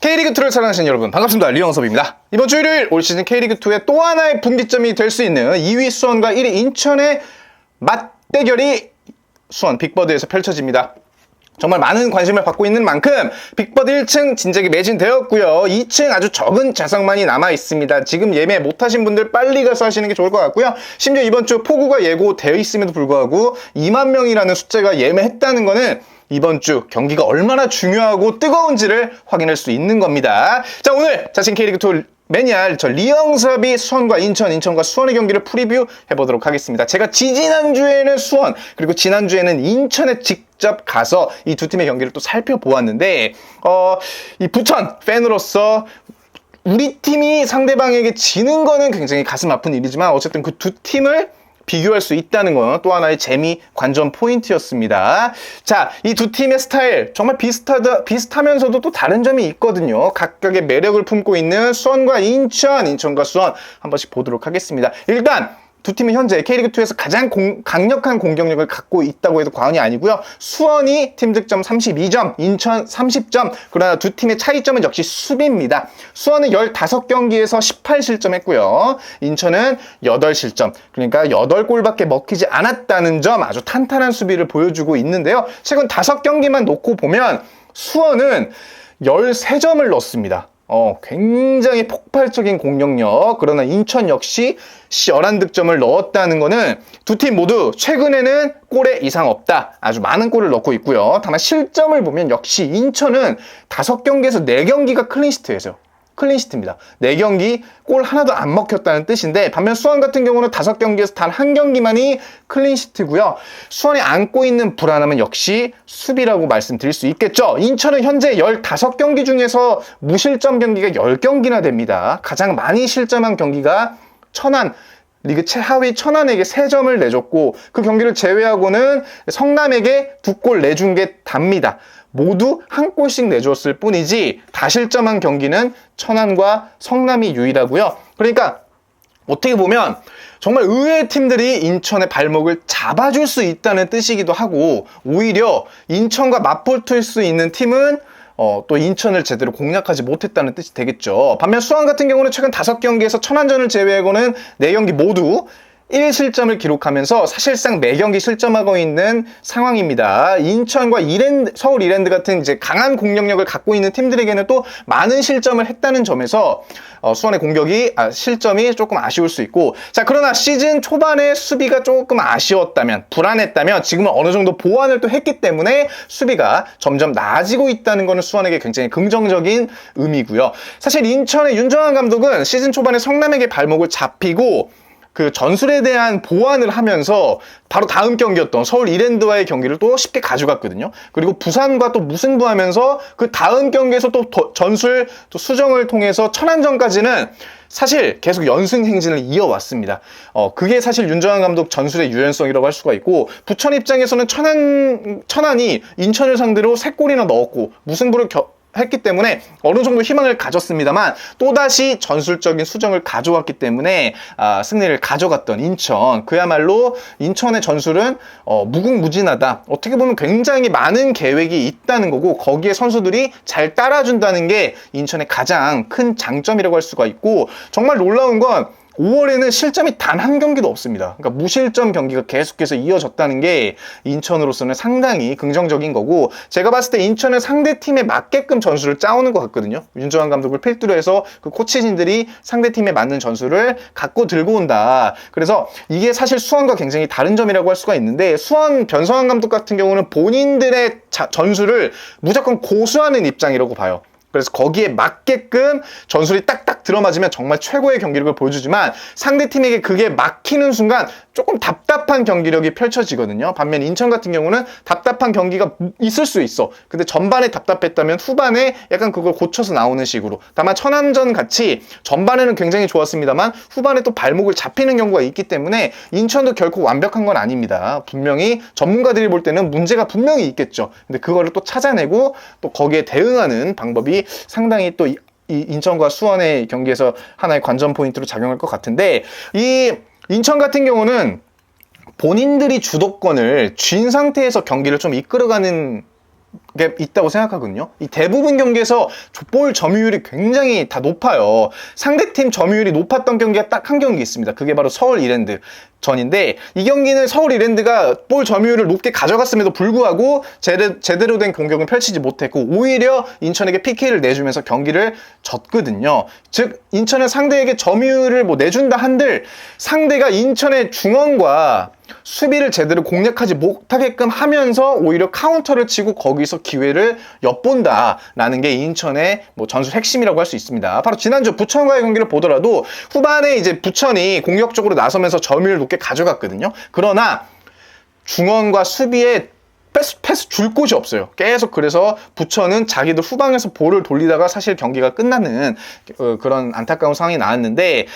K리그2를 사랑하시는 여러분 반갑습니다. 류영섭입니다. 이번 주 일요일 올 시즌 K리그2의 또 하나의 분기점이 될 수 있는 2위 수원과 1위 인천의 맞대결이 수원 빅버드에서 펼쳐집니다. 정말 많은 관심을 받고 있는 만큼 빅버드 1층 진작에 매진되었고요. 2층 아주 적은 좌석만이 남아 있습니다. 지금 예매 못하신 분들 빨리 가서 하시는 게 좋을 것 같고요. 심지어 이번 주 폭우가 예고되어 있음에도 불구하고 2만 명이라는 숫자가 예매했다는 거는 이번 주 경기가 얼마나 중요하고 뜨거운지를 확인할 수 있는 겁니다. 자, 오늘 자신 K리그2 매니아 저 리영섭이 수원과 인천과 수원의 경기를 프리뷰 해보도록 하겠습니다. 제가 지지난주에는 수원 그리고 지난주에는 인천에 직접 가서 이 두 팀의 경기를 또 살펴보았는데 이 부천 팬으로서 우리 팀이 상대방에게 지는 거는 굉장히 가슴 아픈 일이지만 어쨌든 그 두 팀을 비교할 수 있다는 건 또 하나의 재미 관전 포인트였습니다. 자, 이 두 팀의 스타일 정말 비슷하면서도 또 다른 점이 있거든요. 각각의 매력을 품고 있는 수원과 인천과 수원 한 번씩 보도록 하겠습니다. 일단 두 팀은 현재 K리그2에서 가장 강력한 공격력을 갖고 있다고 해도 과언이 아니고요. 수원이 팀 득점 32점, 인천 30점. 그러나 두 팀의 차이점은 역시 수비입니다. 수원은 15경기에서 18실점했고요. 인천은 8실점. 그러니까 8골밖에 먹히지 않았다는 점 아주 탄탄한 수비를 보여주고 있는데요. 최근 5경기만 놓고 보면 수원은 13점을 넣었습니다. 굉장히 폭발적인 공격력. 그러나 인천 역시 11득점을 넣었다는 것은 두 팀 모두 최근에는 골에 이상 없다. 아주 많은 골을 넣고 있고요. 다만 실점을 보면 역시 인천은 5경기에서 4경기가 클린시트입니다. 4경기 골 하나도 안 먹혔다는 뜻인데 반면 수원 같은 경우는 5경기에서 단 1경기만이 클린시트고요. 수원이 안고 있는 불안함은 역시 수비라고 말씀드릴 수 있겠죠. 인천은 현재 15경기 중에서 무실점 경기가 10경기나 됩니다. 가장 많이 실점한 경기가 천안, 리그 최하위 천안에게 3점을 내줬고 그 경기를 제외하고는 성남에게 2골 내준 게 답니다. 모두 한 골씩 내줬을 뿐이지 다실점한 경기는 천안과 성남이 유일하고요. 그러니까 어떻게 보면 정말 의외의 팀들이 인천의 발목을 잡아줄 수 있다는 뜻이기도 하고 오히려 인천과 맞붙을 수 있는 팀은 또 인천을 제대로 공략하지 못했다는 뜻이 되겠죠. 반면 수원 같은 경우는 최근 5경기에서 천안전을 제외하고는 4경기 모두 1실점을 기록하면서 사실상 매경기 실점하고 있는 상황입니다. 인천과 서울 이랜드 같은 이제 강한 공격력을 갖고 있는 팀들에게는 또 많은 실점을 했다는 점에서 수원의 실점이 조금 아쉬울 수 있고, 자, 그러나 시즌 초반에 수비가 조금 아쉬웠다면, 불안했다면 지금은 어느 정도 보완을 또 했기 때문에 수비가 점점 나아지고 있다는 것은 수원에게 굉장히 긍정적인 의미고요. 사실 인천의 윤정환 감독은 시즌 초반에 성남에게 발목을 잡히고 그 전술에 대한 보완을 하면서 바로 다음 경기였던 서울 이랜드와의 경기를 또 쉽게 가져갔거든요. 그리고 부산과 또 무승부하면서 그 다음 경기에서 또 전술 또 수정을 통해서 천안전까지는 사실 계속 연승 행진을 이어왔습니다. 그게 사실 윤정환 감독 전술의 유연성이라고 할 수가 있고, 부천 입장에서는 천안이 인천을 상대로 3골이나 넣었고 무승부를 했기 때문에 어느 정도 희망을 가졌습니다만 또다시 전술적인 수정을 가져왔기 때문에 승리를 가져갔던 인천, 그야말로 인천의 전술은 무궁무진하다. 어떻게 보면 굉장히 많은 계획이 있다는 거고 거기에 선수들이 잘 따라준다는 게 인천의 가장 큰 장점이라고 할 수가 있고, 정말 놀라운 건 5월에는 실점이 단 한 경기도 없습니다. 그러니까 무실점 경기가 계속해서 이어졌다는 게 인천으로서는 상당히 긍정적인 거고, 제가 봤을 때 인천은 상대팀에 맞게끔 전술을 짜오는 것 같거든요. 윤정환 감독을 필두로 해서 그 코치진들이 상대팀에 맞는 전술을 갖고 들고 온다. 그래서 이게 사실 수원과 굉장히 다른 점이라고 할 수가 있는데, 수원 변성환 감독 같은 경우는 본인들의 전술을 무조건 고수하는 입장이라고 봐요. 그래서 거기에 맞게끔 전술이 딱딱 들어맞으면 정말 최고의 경기력을 보여주지만 상대팀에게 그게 막히는 순간 조금 답답한 경기력이 펼쳐지거든요. 반면 인천 같은 경우는 답답한 경기가 있을 수 있어. 근데 전반에 답답했다면 후반에 약간 그걸 고쳐서 나오는 식으로. 다만 천안전 같이 전반에는 굉장히 좋았습니다만 후반에 또 발목을 잡히는 경우가 있기 때문에 인천도 결코 완벽한 건 아닙니다. 분명히 전문가들이 볼 때는 문제가 분명히 있겠죠. 근데 그거를 또 찾아내고 또 거기에 대응하는 방법이 상당히 또 이 인천과 수원의 경기에서 하나의 관전 포인트로 작용할 것 같은데, 이 인천 같은 경우는 본인들이 주도권을 쥔 상태에서 경기를 좀 이끌어가는 게 있다고 생각하거든요. 이 대부분 경기에서 볼 점유율이 굉장히 다 높아요. 상대팀 점유율이 높았던 경기가 딱 한 경기 있습니다. 그게 바로 서울 이랜드 전인데, 이 경기는 서울 이랜드가 볼 점유율을 높게 가져갔음에도 불구하고 제대로 된 공격은 펼치지 못했고 오히려 인천에게 PK를 내주면서 경기를 졌거든요. 즉 인천은 상대에게 점유율을 뭐 내준다 한들 상대가 인천의 중원과 수비를 제대로 공략하지 못하게끔 하면서 오히려 카운터를 치고 거기서 기회를 엿본다라는 게 인천의 뭐 전술 핵심이라고 할 수 있습니다. 바로 지난주 부천과의 경기를 보더라도 후반에 이제 부천이 공격적으로 나서면서 점유율을 높게 가져갔거든요. 그러나 중원과 수비에 패스 줄 곳이 없어요. 계속. 그래서 부천은 자기들 후방에서 볼을 돌리다가 사실 경기가 끝나는 그런 안타까운 상황이 나왔는데,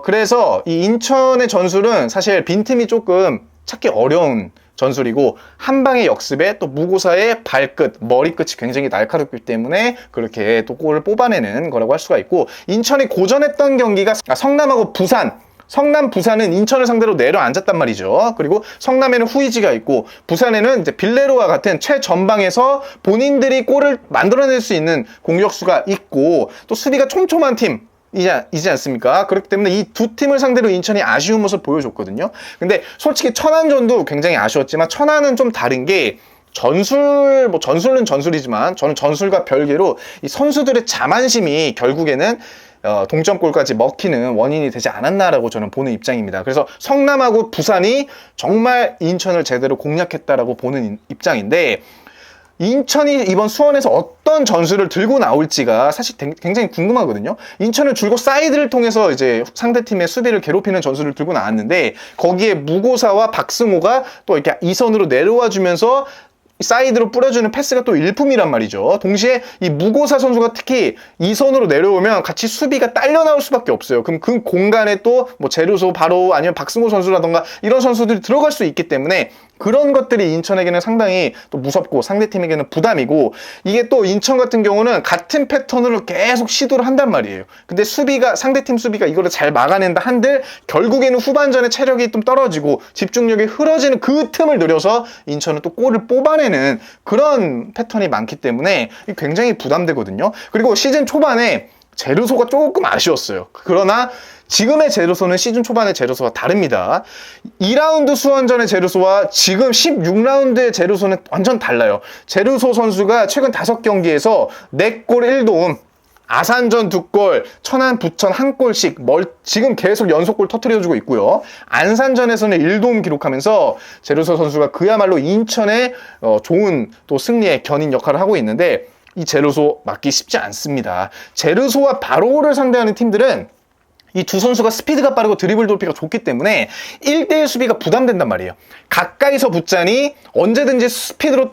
그래서 이 인천의 전술은 사실 빈틈이 조금 찾기 어려운 전술이고, 한 방의 역습에 또 무고사의 발끝, 머리끝이 굉장히 날카롭기 때문에 그렇게 또 골을 뽑아내는 거라고 할 수가 있고, 인천이 고전했던 경기가 성남하고 부산, 성남, 부산은 인천을 상대로 내려앉았단 말이죠. 그리고 성남에는 후이지가 있고 부산에는 이제 빌레로와 같은 최전방에서 본인들이 골을 만들어낼 수 있는 공격수가 있고 또 수비가 촘촘한 팀이지 않습니까? 그렇기 때문에 이 두 팀을 상대로 인천이 아쉬운 모습을 보여줬거든요. 근데 솔직히 천안전도 굉장히 아쉬웠지만 천안은 좀 다른 게 전술은 전술이지만 저는 전술과 별개로 이 선수들의 자만심이 결국에는 동점골까지 먹히는 원인이 되지 않았나라고 저는 보는 입장입니다. 그래서 성남하고 부산이 정말 인천을 제대로 공략했다라고 보는 입장인데, 인천이 이번 수원에서 어떤 전술을 들고 나올지가 사실 굉장히 궁금하거든요. 인천은 줄곧 사이드를 통해서 이제 상대팀의 수비를 괴롭히는 전술을 들고 나왔는데, 거기에 무고사와 박승호가 또 이렇게 이선으로 내려와 주면서 사이드로 뿌려주는 패스가 또 일품이란 말이죠. 동시에 이 무고사 선수가 특히 이선으로 내려오면 같이 수비가 딸려 나올 수밖에 없어요. 그럼 그 공간에 또 뭐 제루소 바로 아니면 박승호 선수라던가 이런 선수들이 들어갈 수 있기 때문에 그런 것들이 인천에게는 상당히 또 무섭고 상대팀에게는 부담이고, 이게 또 인천 같은 경우는 같은 패턴으로 계속 시도를 한단 말이에요. 근데 상대팀 수비가 이거를 잘 막아낸다 한들 결국에는 후반전에 체력이 좀 떨어지고 집중력이 흐려지는 그 틈을 노려서 인천은 또 골을 뽑아내는 그런 패턴이 많기 때문에 굉장히 부담되거든요. 그리고 시즌 초반에 제루소가 조금 아쉬웠어요. 그러나 지금의 제루소는 시즌 초반의 제루소와 다릅니다. 2라운드 수원전의 제루소와 지금 16라운드의 제루소는 완전 달라요. 제루소 선수가 최근 5경기에서 4골 1도움, 아산전 2골, 천안, 부천 1골씩 지금 계속 연속골 터뜨려주고 있고요. 안산전에서는 1도움 기록하면서 제루소 선수가 그야말로 인천의 좋은 또 승리의 견인 역할을 하고 있는데, 이 제루소 막기 쉽지 않습니다. 제루소와 바로를 상대하는 팀들은 이 두 선수가 스피드가 빠르고 드리블 돌피가 좋기 때문에 1대1 수비가 부담된단 말이에요. 가까이서 붙자니 언제든지 스피드로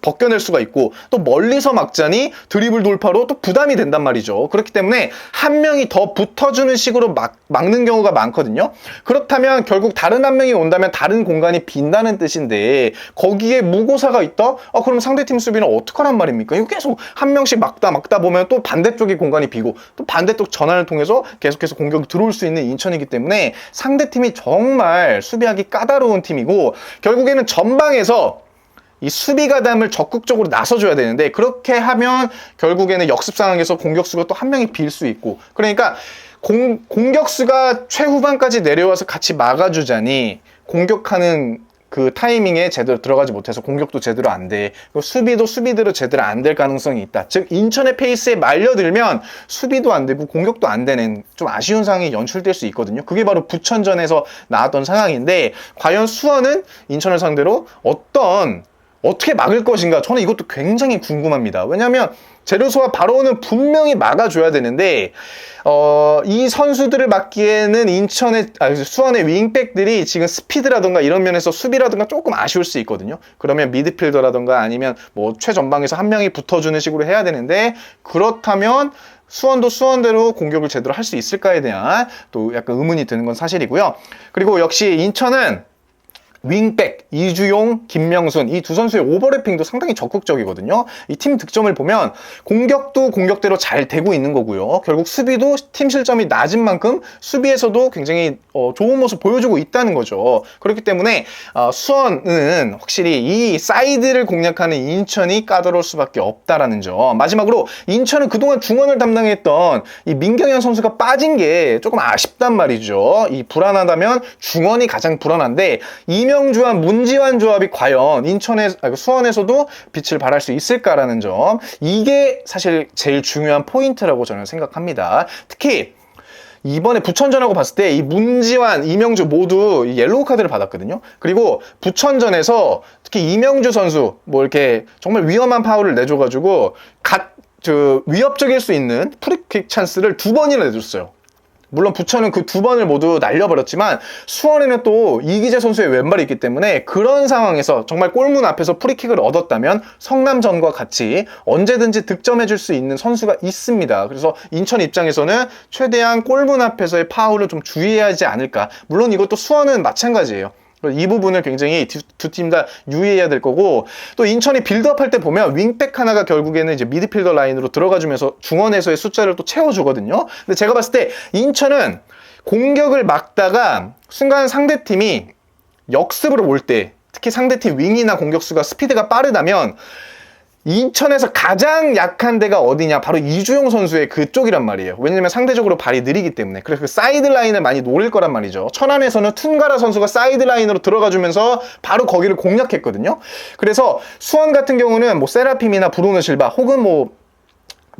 벗겨낼 수가 있고, 또 멀리서 막자니 드리블 돌파로 또 부담이 된단 말이죠. 그렇기 때문에 한 명이 더 붙어주는 식으로 막는 경우가 많거든요. 그렇다면 결국 다른 한 명이 온다면 다른 공간이 빈다는 뜻인데, 거기에 무고사가 있다? 그럼 상대팀 수비는 어떡하란 말입니까? 이거 계속 한 명씩 막다 보면 또 반대쪽에 공간이 비고 또 반대쪽 전환을 통해서 계속해서 공격이 들어올 수 있는 인천이기 때문에 상대팀이 정말 수비하기 까다로운 팀이고, 결국에는 전방에서 이 수비 가담을 적극적으로 나서줘야 되는데, 그렇게 하면 결국에는 역습 상황에서 공격수가 또 한 명이 빌 수 있고, 그러니까 공격수가 최후반까지 내려와서 같이 막아주자니 공격하는 그 타이밍에 제대로 들어가지 못해서 공격도 제대로 안 돼. 수비도 수비대로 제대로 안 될 가능성이 있다. 즉 인천의 페이스에 말려들면 수비도 안 되고 공격도 안 되는 좀 아쉬운 상황이 연출될 수 있거든요. 그게 바로 부천전에서 나왔던 상황인데, 과연 수원은 인천을 상대로 어떻게 막을 것인가? 저는 이것도 굉장히 궁금합니다. 왜냐하면 제루소와 바로는 분명히 막아줘야 되는데, 이 선수들을 막기에는 수원의 윙백들이 지금 스피드라든가 이런 면에서 수비라든가 조금 아쉬울 수 있거든요. 그러면 미드필더라든가 아니면 뭐 최전방에서 한 명이 붙어주는 식으로 해야 되는데, 그렇다면 수원도 수원대로 공격을 제대로 할 수 있을까에 대한 또 약간 의문이 드는 건 사실이고요. 그리고 역시 인천은 윙백 이주용, 김명순 이 두 선수의 오버래핑도 상당히 적극적이거든요. 이 팀 득점을 보면 공격도 공격대로 잘 되고 있는 거고요. 결국 수비도 팀 실점이 낮은 만큼 수비에서도 굉장히 좋은 모습 보여주고 있다는 거죠. 그렇기 때문에 수원은 확실히 이 사이드를 공략하는 인천이 까다로울 수밖에 없다라는 점. 마지막으로 인천은 그동안 중원을 담당했던 이 민경현 선수가 빠진 게 조금 아쉽단 말이죠. 이 불안하다면 중원이 가장 불안한데 이명주와 문지환 조합이 과연 수원에서도 빛을 발할 수 있을까라는 점. 이게 사실 제일 중요한 포인트라고 저는 생각합니다. 특히 이번에 부천전하고 봤을 때 이 문지환, 이명주 모두 옐로우 카드를 받았거든요. 그리고 부천전에서 특히 이명주 선수 뭐 이렇게 정말 위험한 파울을 내줘가지고 위협적일 수 있는 프리킥 찬스를 2번이나 내줬어요. 물론 부천은 그 2번을 모두 날려버렸지만 수원에는 또 이기재 선수의 왼발이 있기 때문에 그런 상황에서 정말 골문 앞에서 프리킥을 얻었다면 성남전과 같이 언제든지 득점해줄 수 있는 선수가 있습니다. 그래서 인천 입장에서는 최대한 골문 앞에서의 파울을 좀 주의해야 하지 않을까. 물론 이것도 수원은 마찬가지예요. 이 부분을 굉장히 두 팀 다 유의해야 될 거고, 또 인천이 빌드업 할 때 보면 윙백 하나가 결국에는 이제 미드필더 라인으로 들어가주면서 중원에서의 숫자를 또 채워주거든요. 근데 제가 봤을 때 인천은 공격을 막다가 순간 상대팀이 역습으로 올 때, 특히 상대팀 윙이나 공격수가 스피드가 빠르다면 인천에서 가장 약한 데가 어디냐? 바로 이주용 선수의 그쪽이란 말이에요. 왜냐면 상대적으로 발이 느리기 때문에. 그래서 그 사이드 라인을 많이 노릴 거란 말이죠. 천안에서는 툰가라 선수가 사이드 라인으로 들어가주면서 바로 거기를 공략했거든요. 그래서 수원 같은 경우는 뭐 세라핌이나 브루노 실바 혹은 뭐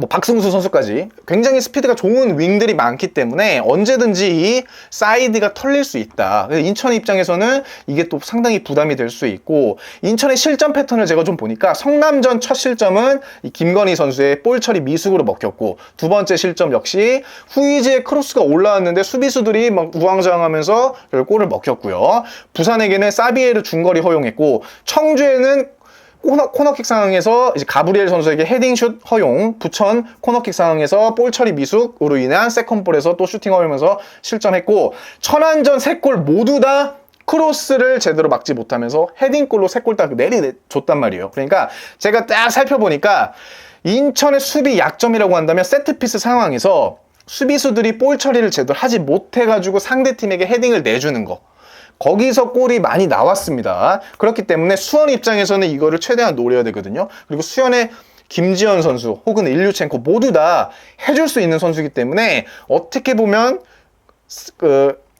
박승수 선수까지 굉장히 스피드가 좋은 윙들이 많기 때문에 언제든지 이 사이드가 털릴 수 있다. 인천 입장에서는 이게 또 상당히 부담이 될 수 있고, 인천의 실점 패턴을 제가 좀 보니까 성남전 첫 실점은 이 김건희 선수의 볼 처리 미숙으로 먹혔고, 두 번째 실점 역시 후이지의 크로스가 올라왔는데 수비수들이 막 우왕좌왕하면서 골을 먹혔고요. 부산에게는 사비에르 중거리 허용했고, 청주에는 코너킥 상황에서 이제 가브리엘 선수에게 헤딩슛 허용, 부천 코너킥 상황에서 볼 처리 미숙으로 인한 세컨볼에서 또 슈팅 허용하면서 실점했고, 천안전 3골 모두 다 크로스를 제대로 막지 못하면서 헤딩골로 3골 딱 내리줬단 말이에요. 그러니까 제가 딱 살펴보니까 인천의 수비 약점이라고 한다면 세트피스 상황에서 수비수들이 볼 처리를 제대로 하지 못해가지고 상대팀에게 헤딩을 내주는 거, 거기서 골이 많이 나왔습니다. 그렇기 때문에 수원 입장에서는 이거를 최대한 노려야 되거든요. 그리고 수원의 김지현 선수 혹은 일류첸코 모두 다 해줄 수 있는 선수이기 때문에 어떻게 보면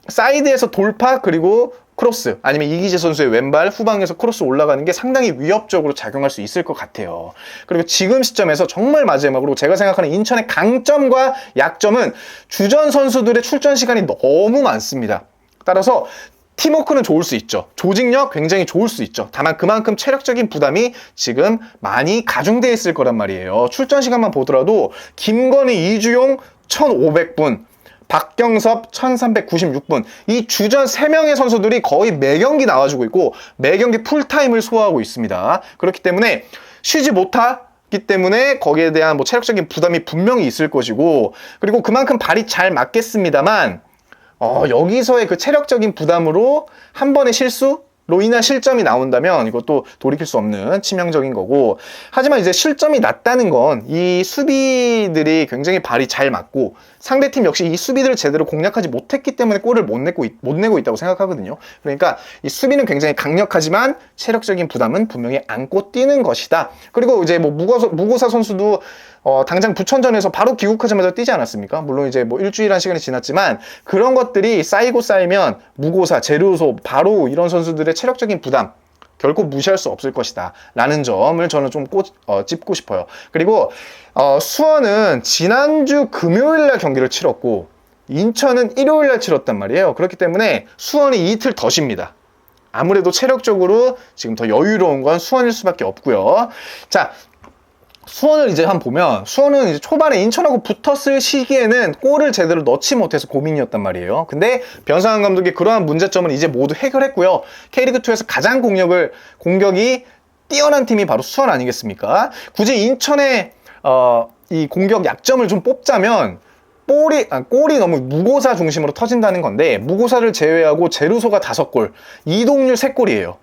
사이드에서 돌파 그리고 크로스, 아니면 이기재 선수의 왼발 후방에서 크로스 올라가는 게 상당히 위협적으로 작용할 수 있을 것 같아요. 그리고 지금 시점에서 정말 마지막으로 제가 생각하는 인천의 강점과 약점은 주전 선수들의 출전 시간이 너무 많습니다. 따라서 팀워크는 좋을 수 있죠. 조직력 굉장히 좋을 수 있죠. 다만 그만큼 체력적인 부담이 지금 많이 가중되어 있을 거란 말이에요. 출전 시간만 보더라도 김건희, 이주용 1500분, 박경섭 1396분, 이 주전 3명의 선수들이 거의 매경기 나와주고 있고 매경기 풀타임을 소화하고 있습니다. 그렇기 때문에 쉬지 못하기 때문에 거기에 대한 뭐 체력적인 부담이 분명히 있을 것이고, 그리고 그만큼 발이 잘 맞겠습니다만 여기서의 그 체력적인 부담으로 한 번의 실수로 인한 실점이 나온다면 이것도 돌이킬 수 없는 치명적인 거고, 하지만 이제 실점이 났다는 건 이 수비들이 굉장히 발이 잘 맞고 상대팀 역시 이 수비들을 제대로 공략하지 못했기 때문에 골을 못 내고 있다고 생각하거든요. 그러니까 이 수비는 굉장히 강력하지만 체력적인 부담은 분명히 안고 뛰는 것이다. 그리고 이제 뭐 무고사 선수도 당장 부천전에서 바로 귀국하자마자 뛰지 않았습니까? 물론 이제 뭐 일주일한 시간이 지났지만 그런 것들이 쌓이고 쌓이면 무고사, 제르소, 바로 이런 선수들의 체력적인 부담 결코 무시할 수 없을 것이다 라는 점을 저는 좀 짚고 싶어요. 그리고 수원은 지난주 금요일날 경기를 치렀고 인천은 일요일날 치렀단 말이에요. 그렇기 때문에 수원이 이틀 더 쉽니다. 아무래도 체력적으로 지금 더 여유로운 건 수원일 수밖에 없고요. 자, 수원을 이제 한번 보면 수원은 이제 초반에 인천하고 붙었을 시기에는 골을 제대로 넣지 못해서 고민이었단 말이에요. 근데 변상환 감독이 그러한 문제점은 이제 모두 해결했고요. K리그2에서 가장 공격이 뛰어난 팀이 바로 수원 아니겠습니까? 굳이 인천의 이 공격 약점을 좀 뽑자면 골이 너무 무고사 중심으로 터진다는 건데, 무고사를 제외하고 제루소가 5골, 이동률 3골이에요.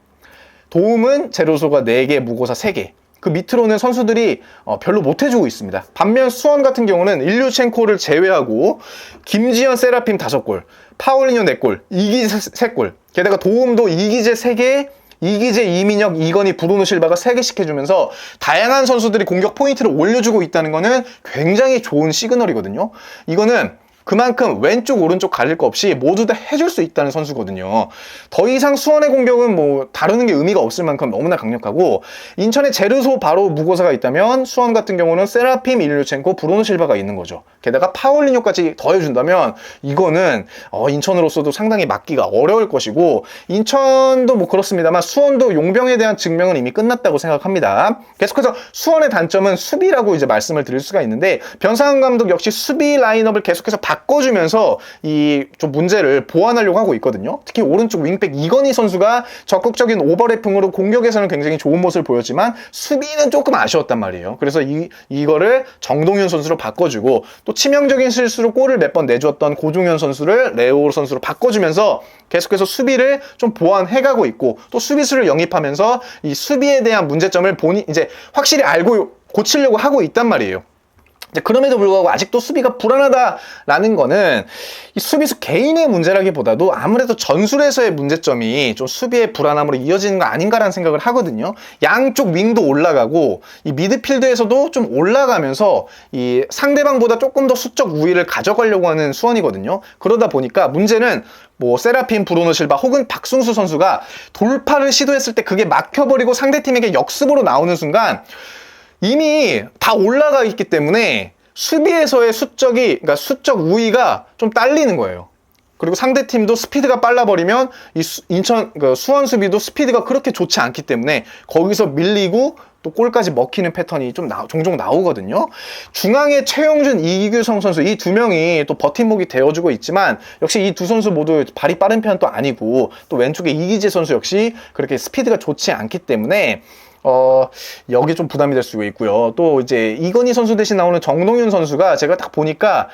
도움은 제루소가 4개, 무고사 3개. 그 밑으로는 선수들이 별로 못해주고 있습니다. 반면 수원 같은 경우는 일류첸코를 제외하고 김지현, 세라핌 5골, 파울리뇨 4골, 이기재 3골, 게다가 도움도 이기재 3개, 이기재, 이민혁, 이건희, 브루노 실바가 3개씩 해주면서 다양한 선수들이 공격 포인트를 올려주고 있다는 거는 굉장히 좋은 시그널이거든요. 이거는 그만큼 왼쪽 오른쪽 가릴 거 없이 모두 다 해줄 수 있다는 선수거든요. 더 이상 수원의 공격은 뭐 다루는 게 의미가 없을 만큼 너무나 강력하고, 인천의 제르소 바로 무고사가 있다면 수원 같은 경우는 세라핌, 일류첸코, 브루노 실바가 있는 거죠. 게다가 파울리뇨까지 더해준다면 이거는 인천으로서도 상당히 막기가 어려울 것이고, 인천도 뭐 그렇습니다만 수원도 용병에 대한 증명은 이미 끝났다고 생각합니다. 계속해서 수원의 단점은 수비라고 이제 말씀을 드릴 수가 있는데, 변상훈 감독 역시 수비 라인업을 계속해서 바꿔주면서 이 좀 문제를 보완하려고 하고 있거든요. 특히 오른쪽 윙백 이건희 선수가 적극적인 오버래핑으로 공격에서는 굉장히 좋은 모습을 보였지만 수비는 조금 아쉬웠단 말이에요. 그래서 이거를 정동윤 선수로 바꿔주고, 또 치명적인 실수로 골을 몇 번 내주었던 고종현 선수를 레오 선수로 바꿔주면서 계속해서 수비를 좀 보완해가고 있고, 또 수비수를 영입하면서 이 수비에 대한 문제점을 이제 확실히 알고 고치려고 하고 있단 말이에요. 그럼에도 불구하고 아직도 수비가 불안하다라는 거는 이 수비수 개인의 문제라기보다도 아무래도 전술에서의 문제점이 좀 수비의 불안함으로 이어지는 거 아닌가라는 생각을 하거든요. 양쪽 윙도 올라가고 이 미드필드에서도 좀 올라가면서 이 상대방보다 조금 더 수적 우위를 가져가려고 하는 수원이거든요. 그러다 보니까 문제는 뭐 세라핌, 브루노 실바 혹은 박승수 선수가 돌파를 시도했을 때 그게 막혀버리고 상대팀에게 역습으로 나오는 순간 이미 다 올라가 있기 때문에 수비에서의 그러니까 수적 우위가 좀 딸리는 거예요. 그리고 상대팀도 스피드가 빨라버리면 이 수원 수비도 스피드가 그렇게 좋지 않기 때문에 거기서 밀리고 또 골까지 먹히는 패턴이 좀 종종 나오거든요. 중앙에 최용준, 이규성 선수 이 두 명이 또 버팀목이 되어주고 있지만, 역시 이 두 선수 모두 발이 빠른 편은 또 아니고, 또 왼쪽에 이기재 선수 역시 그렇게 스피드가 좋지 않기 때문에 여기 좀 부담이 될 수 있고요. 또 이제 이건희 선수 대신 나오는 정동윤 선수가 제가 딱 보니까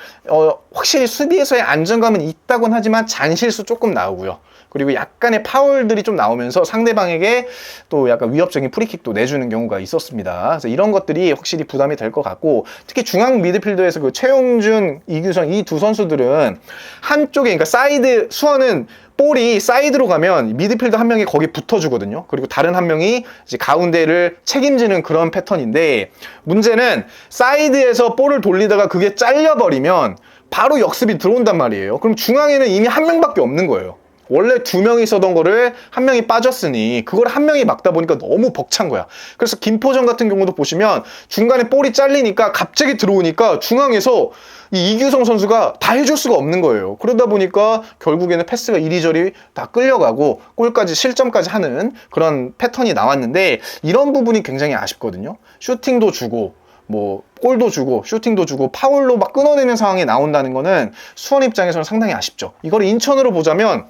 확실히 수비에서의 안정감은 있다곤 하지만 잔실수 조금 나오고요. 그리고 약간의 파울들이 좀 나오면서 상대방에게 또 약간 위협적인 프리킥도 내주는 경우가 있었습니다. 그래서 이런 것들이 확실히 부담이 될 것 같고, 특히 중앙 미드필더에서 그 최용준, 이규성 이 두 선수들은 한쪽에, 그러니까 사이드, 수원은 볼이 사이드로 가면 미드필더 한 명이 거기 붙어주거든요. 그리고 다른 한 명이 이제 가운데를 책임지는 그런 패턴인데, 문제는 사이드에서 볼을 돌리다가 그게 잘려버리면 바로 역습이 들어온단 말이에요. 그럼 중앙에는 이미 한 명밖에 없는 거예요. 원래 2명이 있었던 거를 한 명이 빠졌으니 그걸 한 명이 막다 보니까 너무 벅찬 거야. 그래서 김포전 같은 경우도 보시면 중간에 볼이 잘리니까 갑자기 들어오니까 중앙에서 이 이규성 선수가 다 해줄 수가 없는 거예요. 그러다 보니까 결국에는 패스가 이리저리 다 끌려가고 골까지 실점까지 하는 그런 패턴이 나왔는데, 이런 부분이 굉장히 아쉽거든요. 슈팅도 주고 뭐 골도 주고 슈팅도 주고 파울로 막 끊어내는 상황이 나온다는 거는 수원 입장에서는 상당히 아쉽죠. 이걸 인천으로 보자면,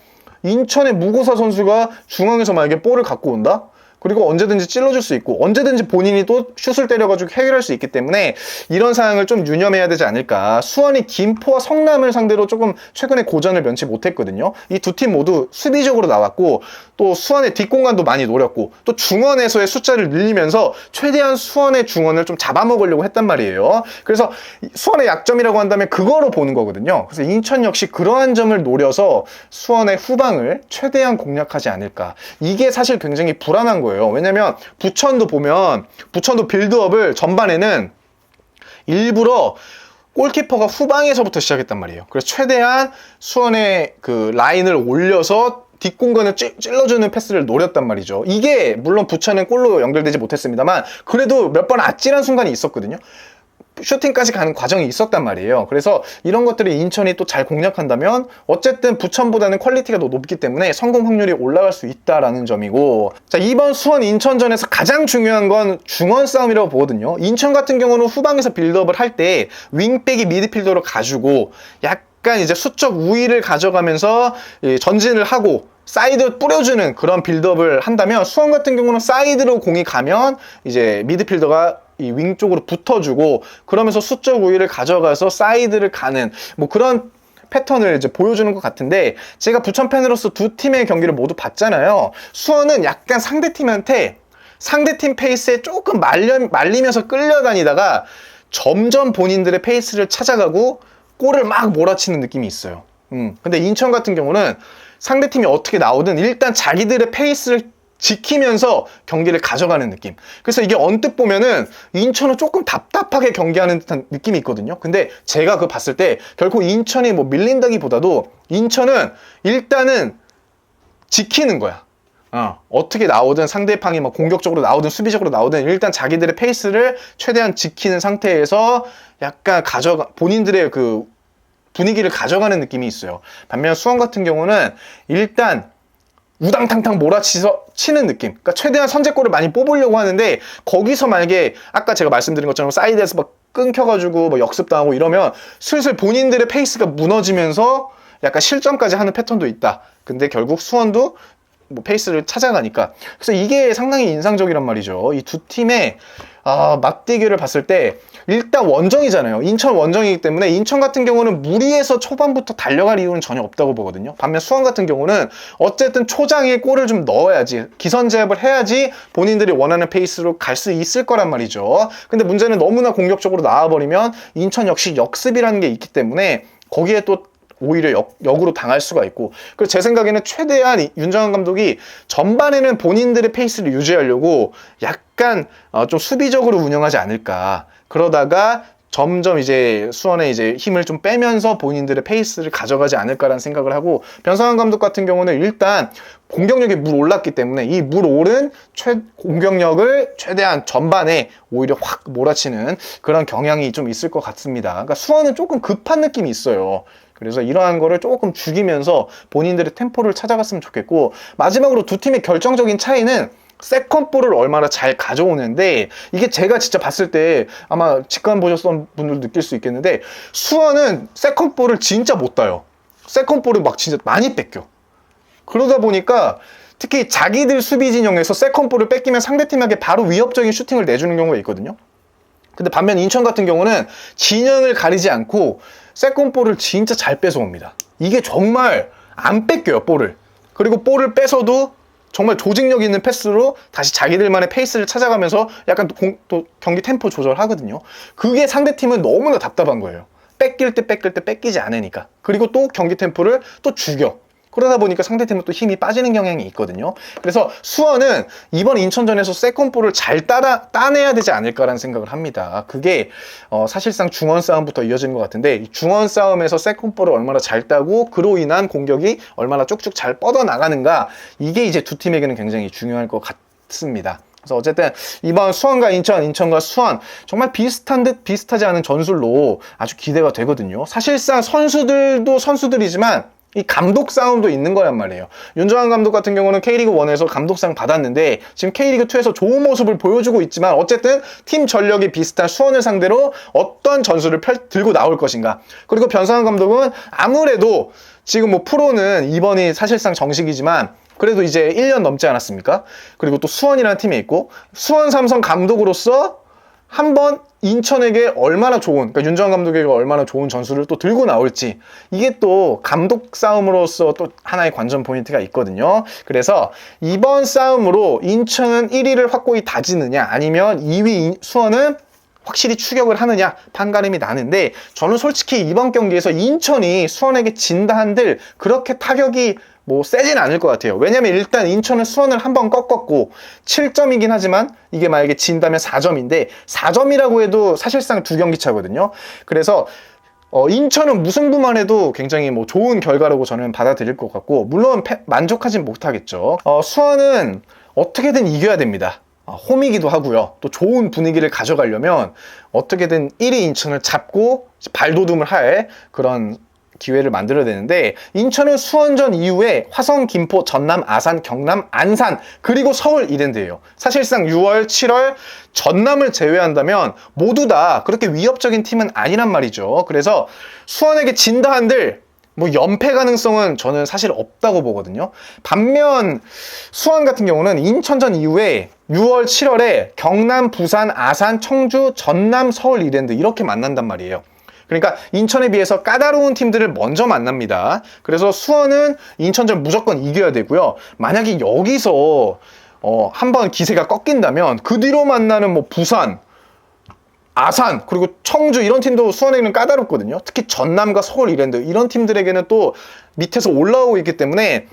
인천의 무고사 선수가 중앙에서 만약에 볼을 갖고 온다? 그리고 언제든지 찔러줄 수 있고 언제든지 본인이 또 슛을 때려가지고 해결할 수 있기 때문에 이런 상황을 좀 유념해야 되지 않을까. 수원이 김포와 성남을 상대로 조금 최근에 고전을 면치 못했거든요. 이 두 팀 모두 수비적으로 나왔고, 또 수원의 뒷공간도 많이 노렸고, 또 중원에서의 숫자를 늘리면서 최대한 수원의 중원을 좀 잡아먹으려고 했단 말이에요. 그래서 수원의 약점이라고 한다면 그거로 보는 거거든요. 그래서 인천 역시 그러한 점을 노려서 수원의 후방을 최대한 공략하지 않을까. 이게 사실 굉장히 불안한 거예요. 왜냐면 부천도 보면, 부천도 빌드업을 전반에는 일부러 골키퍼가 후방에서부터 시작했단 말이에요. 그래서 최대한 수원의 그 라인을 올려서 뒷공간을 찔러주는 패스를 노렸단 말이죠. 이게 물론 부천은 골로 연결되지 못했습니다만 그래도 몇 번 아찔한 순간이 있었거든요. 슈팅까지 가는 과정이 있었단 말이에요. 그래서 이런 것들을 인천이 또 잘 공략한다면 어쨌든 부천보다는 퀄리티가 더 높기 때문에 성공 확률이 올라갈 수 있다라는 점이고, 자, 이번 수원 인천전에서 가장 중요한 건 중원 싸움이라고 보거든요. 인천 같은 경우는 후방에서 빌드업을 할 때 윙백이 미드필더로 가지고 약간 이제 수적 우위를 가져가면서 전진을 하고 사이드 뿌려주는 그런 빌드업을 한다면, 수원 같은 경우는 사이드로 공이 가면 이제 미드필더가 이 윙 쪽으로 붙어주고 그러면서 수적 우위를 가져가서 사이드를 가는 뭐 그런 패턴을 이제 보여주는 것 같은데, 제가 부천 팬으로서 두 팀의 경기를 모두 봤잖아요. 수원은 약간 상대팀 페이스에 조금 말리면서 끌려다니다가 점점 본인들의 페이스를 찾아가고 골을 막 몰아치는 느낌이 있어요. 근데 인천 같은 경우는 상대팀이 어떻게 나오든 일단 자기들의 페이스를 지키면서 경기를 가져가는 느낌. 그래서 이게 언뜻 보면은 인천은 조금 답답하게 경기하는 듯한 느낌이 있거든요. 근데 제가 그거 봤을 때 결코 인천이 뭐 밀린다기보다도 인천은 일단은 지키는 거야. 어떻게 나오든 상대방이 막 공격적으로 나오든 수비적으로 나오든 일단 자기들의 페이스를 최대한 지키는 상태에서 약간 본인들의 그 분위기를 가져가는 느낌이 있어요. 반면 수원 같은 경우는 일단 우당탕탕 몰아치는 느낌. 그러니까 최대한 선제골을 많이 뽑으려고 하는데 거기서 만약에 아까 제가 말씀드린 것처럼 사이드에서 막 끊겨가지고 뭐 역습당하고 이러면 슬슬 본인들의 페이스가 무너지면서 약간 실점까지 하는 패턴도 있다. 근데 결국 수원도 뭐 페이스를 찾아가니까. 그래서 이게 상당히 인상적이란 말이죠. 이 두 팀의 맞대결을 봤을 때 일단 원정이잖아요. 인천 원정이기 때문에 인천 같은 경우는 무리해서 초반부터 달려갈 이유는 전혀 없다고 보거든요. 반면 수원 같은 경우는 어쨌든 초장에 골을 좀 넣어야지, 기선제압을 해야지 본인들이 원하는 페이스로 갈 수 있을 거란 말이죠. 근데 문제는 너무나 공격적으로 나와버리면 인천 역시 역습이라는 게 있기 때문에 거기에 또 오히려 역으로 당할 수가 있고, 그래서 제 생각에는 최대한 윤정환 감독이 전반에는 본인들의 페이스를 유지하려고 약간 좀 수비적으로 운영하지 않을까. 그러다가 점점 이제 수원의 이제 힘을 좀 빼면서 본인들의 페이스를 가져가지 않을까라는 생각을 하고, 변성환 감독 같은 경우는 일단 공격력이 물 올랐기 때문에 이 물 오른 공격력을 최대한 전반에 오히려 확 몰아치는 그런 경향이 좀 있을 것 같습니다. 그러니까 수원은 조금 급한 느낌이 있어요. 그래서 이러한 거를 조금 죽이면서 본인들의 템포를 찾아갔으면 좋겠고, 마지막으로 두 팀의 결정적인 차이는 세컨볼을 얼마나 잘 가져오는데, 이게 제가 진짜 봤을 때 아마 직관 보셨던 분들도 느낄 수 있겠는데, 수원은 세컨볼을 진짜 못 따요. 세컨볼을 막 진짜 많이 뺏겨. 그러다 보니까 특히 자기들 수비 진영에서 세컨볼을 뺏기면 상대팀에게 바로 위협적인 슈팅을 내주는 경우가 있거든요. 근데 반면 인천 같은 경우는 진영을 가리지 않고 세컨볼을 진짜 잘 뺏어옵니다. 이게 정말 안 뺏겨요, 볼을. 그리고 볼을 뺏어도 정말 조직력 있는 패스로 다시 자기들만의 페이스를 찾아가면서 약간 또 경기 템포 조절하거든요. 그게 상대팀은 너무나 답답한 거예요. 뺏길 때 뺏기지 않으니까. 그리고 또 경기 템포를 또 죽여. 그러다 보니까 상대팀은 또 힘이 빠지는 경향이 있거든요. 그래서 수원은 이번 인천전에서 세컨볼을 잘 따내야 되지 않을까라는 생각을 합니다. 그게 사실상 중원 싸움부터 이어지는 것 같은데, 중원 싸움에서 세컨볼을 얼마나 잘 따고 그로 인한 공격이 얼마나 쭉쭉 잘 뻗어나가는가, 이게 이제 두 팀에게는 굉장히 중요할 것 같습니다. 그래서 어쨌든 이번 수원과 인천과 수원 정말 비슷한 듯 비슷하지 않은 전술로 아주 기대가 되거든요. 사실상 선수들도 선수들이지만 이 감독 싸움도 있는 거란 말이에요. 윤정환 감독 같은 경우는 K리그1에서 감독상 받았는데 지금 K리그2에서 좋은 모습을 보여주고 있지만 어쨌든 팀 전력이 비슷한 수원을 상대로 어떤 전술을 들고 나올 것인가. 그리고 변상환 감독은 아무래도 지금 뭐 프로는 이번이 사실상 정식이지만 그래도 이제 1년 넘지 않았습니까? 그리고 또 수원이라는 팀이 있고, 수원 삼성 감독으로서 한번 인천에게 얼마나 좋은, 그러니까 윤정환 감독에게 얼마나 좋은 전술을 또 들고 나올지, 이게 또 감독 싸움으로서 또 하나의 관전 포인트가 있거든요. 그래서 이번 싸움으로 인천은 1위를 확고히 다지느냐 아니면 2위 수원은 확실히 추격을 하느냐 판가름이 나는데, 저는 솔직히 이번 경기에서 인천이 수원에게 진다 한들 그렇게 타격이 뭐 세진 않을 것 같아요. 왜냐면 일단 인천은 수원을 한번 꺾었고 7점이긴 하지만 이게 만약에 진다면 4점인데 4점이라고 해도 사실상 두 경기 차거든요. 그래서 인천은 무승부만 해도 굉장히 뭐 좋은 결과라고 저는 받아들일 것 같고, 물론 만족하진 못하겠죠. 수원은 어떻게든 이겨야 됩니다. 홈이기도 하고요. 또 좋은 분위기를 가져가려면 어떻게든 1위 인천을 잡고 발돋움을 할 그런 기회를 만들어야 되는데, 인천은 수원전 이후에 화성, 김포, 전남, 아산, 경남, 안산, 그리고 서울 이랜드예요. 사실상 6월, 7월 전남을 제외한다면 모두 다 그렇게 위협적인 팀은 아니란 말이죠. 그래서 수원에게 진다 한들 뭐 연패 가능성은 저는 사실 없다고 보거든요. 반면 수원 같은 경우는 인천전 이후에 6월, 7월에 경남, 부산, 아산, 청주, 전남, 서울, 이랜드 이렇게 만난단 말이에요. 그러니까 인천에 비해서 까다로운 팀들을 먼저 만납니다. 그래서 수원은 인천전 무조건 이겨야 되고요. 만약에 여기서 한번 기세가 꺾인다면 그 뒤로 만나는 뭐 부산, 아산, 그리고 청주 이런 팀도 수원에게는 까다롭거든요. 특히 전남과 서울, 이랜드 이런 팀들에게는 또 밑에서 올라오고 있기 때문에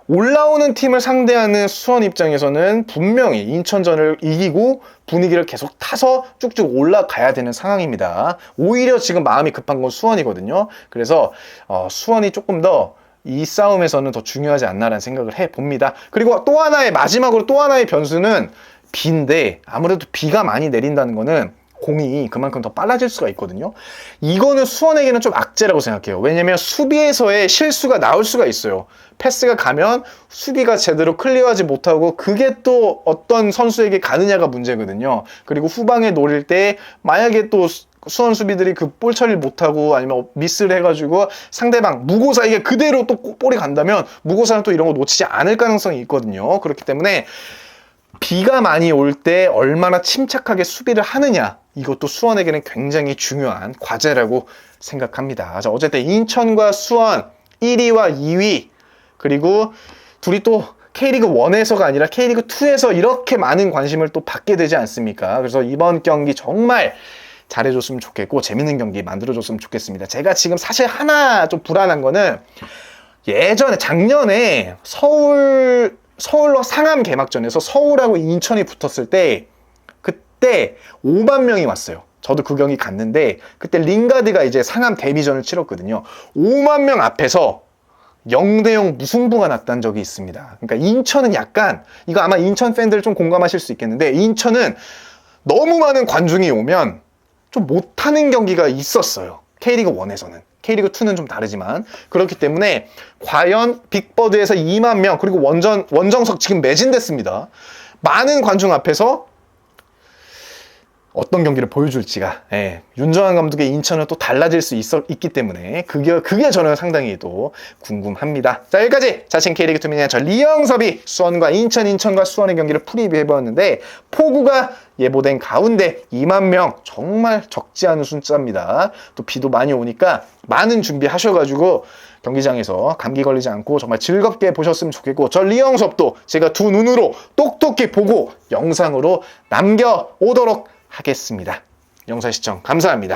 올라오는 팀을 상대하는 수원 입장에서는 분명히 인천전을 이기고 분위기를 계속 타서 쭉쭉 올라가야 되는 상황입니다. 오히려 지금 마음이 급한 건 수원이거든요. 그래서 수원이 조금 더 이 싸움에서는 더 중요하지 않나라는 생각을 해봅니다. 그리고 마지막으로 또 하나의 변수는 비인데, 아무래도 비가 많이 내린다는 거는 공이 그만큼 더 빨라질 수가 있거든요. 이거는 수원에게는 좀 악재라고 생각해요. 왜냐면 수비에서의 실수가 나올 수가 있어요. 패스가 가면 수비가 제대로 클리어하지 못하고 그게 또 어떤 선수에게 가느냐가 문제거든요. 그리고 후방에 노릴 때 만약에 또 수원 수비들이 그 볼 처리를 못하고 아니면 미스를 해가지고 상대방 무고사에게 그대로 또 볼이 간다면 무고사는 또 이런 거 놓치지 않을 가능성이 있거든요. 그렇기 때문에 비가 많이 올 때 얼마나 침착하게 수비를 하느냐, 이것도 수원에게는 굉장히 중요한 과제라고 생각합니다. 자, 어쨌든 인천과 수원 1위와 2위, 그리고 둘이 또 K리그 1에서가 아니라 K리그 2에서 이렇게 많은 관심을 또 받게 되지 않습니까? 그래서 이번 경기 정말 잘해줬으면 좋겠고 재밌는 경기 만들어줬으면 좋겠습니다. 제가 지금 사실 하나 좀 불안한 거는 작년에 서울로 상암 개막전에서 서울하고 인천이 붙었을 때 그때 5만 명이 왔어요. 저도 그 경기 갔는데 그때 링가드가 이제 상암 데뷔전을 치렀거든요. 5만 명 앞에서 0대0 무승부가 났다는 적이 있습니다. 그러니까 인천은 약간, 이거 아마 인천 팬들 좀 공감하실 수 있겠는데, 인천은 너무 많은 관중이 오면 좀 못하는 경기가 있었어요. K리그 1에서는. K리그 2는 좀 다르지만. 그렇기 때문에 과연 빅버드에서 2만 명, 그리고 원정석 지금 매진됐습니다. 많은 관중 앞에서 어떤 경기를 보여줄지가, 윤정환 감독의 인천은 또 달라질 수 있기 때문에 그게 저는 상당히 또 궁금합니다. 자, 여기까지 자신 K리그2 미니어 저 리영섭이 수원과 인천과 수원의 경기를 프리뷰해봤는데, 폭우가 예보된 가운데 2만 명, 정말 적지 않은 숫자입니다. 또 비도 많이 오니까 많은 준비하셔가지고 경기장에서 감기 걸리지 않고 정말 즐겁게 보셨으면 좋겠고, 저 리영섭도 제가 두 눈으로 똑똑히 보고 영상으로 남겨오도록 하겠습니다. 영상 시청 감사합니다.